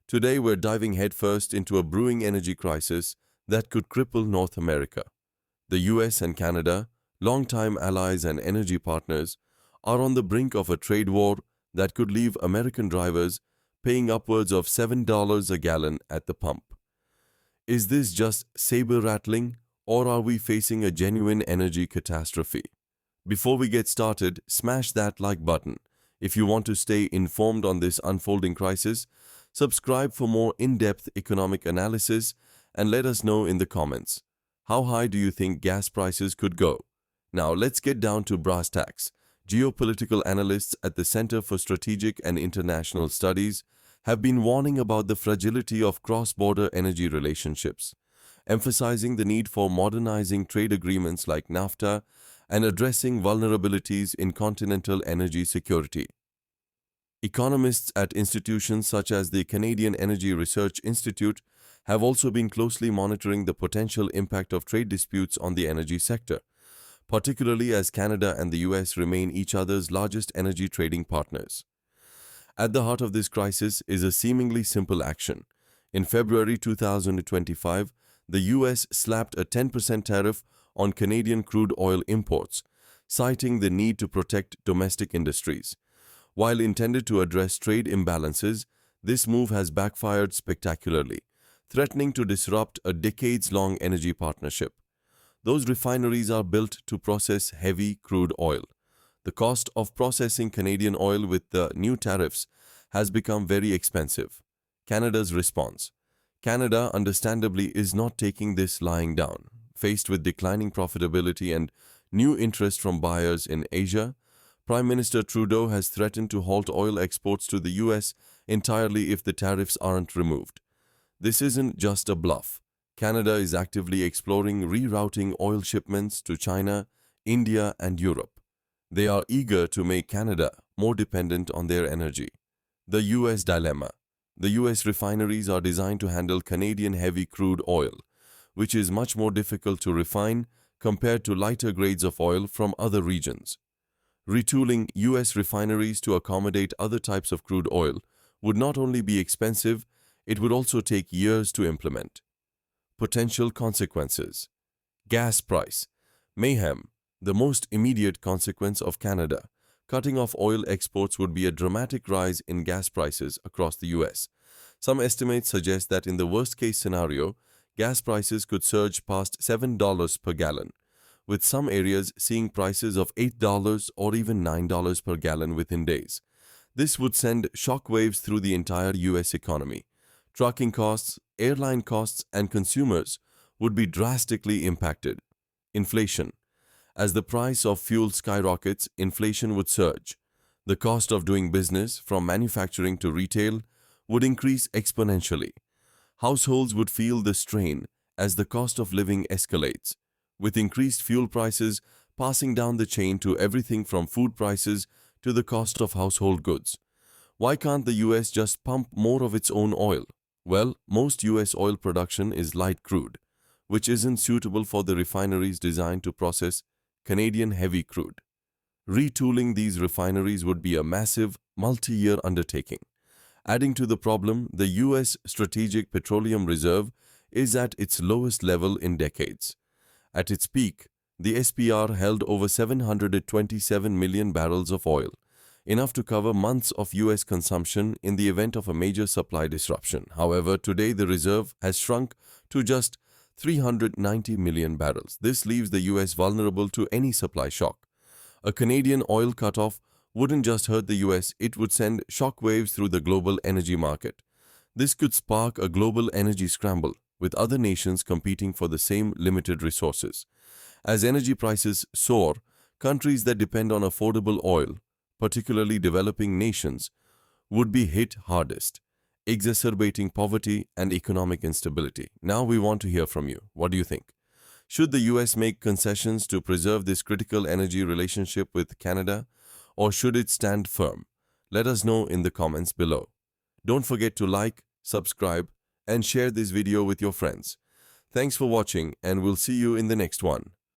Today we're diving headfirst into a brewing energy crisis that could cripple North America. The US and Canada, longtime allies and energy partners, are on the brink of a trade war that could leave American drivers paying upwards of $7 a gallon at the pump. Is this just saber-rattling, or are we facing a genuine energy catastrophe? Before we get started, smash that like button. If you want to stay informed on this unfolding crisis, subscribe for more in-depth economic analysis and let us know in the comments. How high do you think gas prices could go? Now let's get down to brass tacks. Geopolitical analysts at the Center for Strategic and International Studies have been warning about the fragility of cross-border energy relationships, emphasizing the need for modernizing trade agreements like NAFTA and addressing vulnerabilities in continental energy security. Economists at institutions such as the Canadian Energy Research Institute have also been closely monitoring the potential impact of trade disputes on the energy sector, particularly as Canada and the US remain each other's largest energy trading partners. At the heart of this crisis is a seemingly simple action. In February 2025, the US slapped a 10% tariff on Canadian crude oil imports, citing the need to protect domestic industries. While intended to address trade imbalances, this move has backfired spectacularly, threatening to disrupt a decades-long energy partnership. Those refineries are built to process heavy crude oil. The cost of processing Canadian oil with the new tariffs has become very expensive. Canada's response. Canada, understandably, is not taking this lying down. Faced with declining profitability and new interest from buyers in Asia, Prime Minister Trudeau has threatened to halt oil exports to the US entirely if the tariffs aren't removed. This isn't just a bluff. Canada is actively exploring rerouting oil shipments to China, India, and Europe. They are eager to make Canada more dependent on their energy. The US dilemma. The US refineries are designed to handle Canadian heavy crude oil, which is much more difficult to refine compared to lighter grades of oil from other regions. Retooling US refineries to accommodate other types of crude oil would not only be expensive, it would also take years to implement. Potential consequences. Gas price. Mayhem. The most immediate consequence of Canada cutting off oil exports would be a dramatic rise in gas prices across the US. Some estimates suggest that in the worst-case scenario, gas prices could surge past $7 per gallon, with some areas seeing prices of $8 or even $9 per gallon within days. This would send shockwaves through the entire US economy. Trucking costs, airline costs, and consumers would be drastically impacted. Inflation. As the price of fuel skyrockets, inflation would surge. The cost of doing business, from manufacturing to retail, would increase exponentially. Households would feel the strain as the cost of living escalates, with increased fuel prices passing down the chain to everything from food prices to the cost of household goods. Why can't the US just pump more of its own oil? Well, most US oil production is light crude, which isn't suitable for the refineries designed to process Canadian heavy crude. Retooling these refineries would be a massive, multi-year undertaking. Adding to the problem, the US Strategic Petroleum Reserve is at its lowest level in decades. At its peak, the SPR held over 727 million barrels of oil, enough to cover months of US consumption in the event of a major supply disruption. However, today the reserve has shrunk to just 390 million barrels. This leaves the US vulnerable to any supply shock. A Canadian oil cutoff wouldn't just hurt the US, it would send shockwaves through the global energy market. This could spark a global energy scramble, with other nations competing for the same limited resources. As energy prices soar, countries that depend on affordable oil, particularly developing nations, would be hit hardest, exacerbating poverty and economic instability. Now we want to hear from you. What do you think? Should the US make concessions to preserve this critical energy relationship with Canada, or should it stand firm? Let us know in the comments below. Don't forget to like, subscribe, and share this video with your friends. Thanks for watching, and we'll see you in the next one.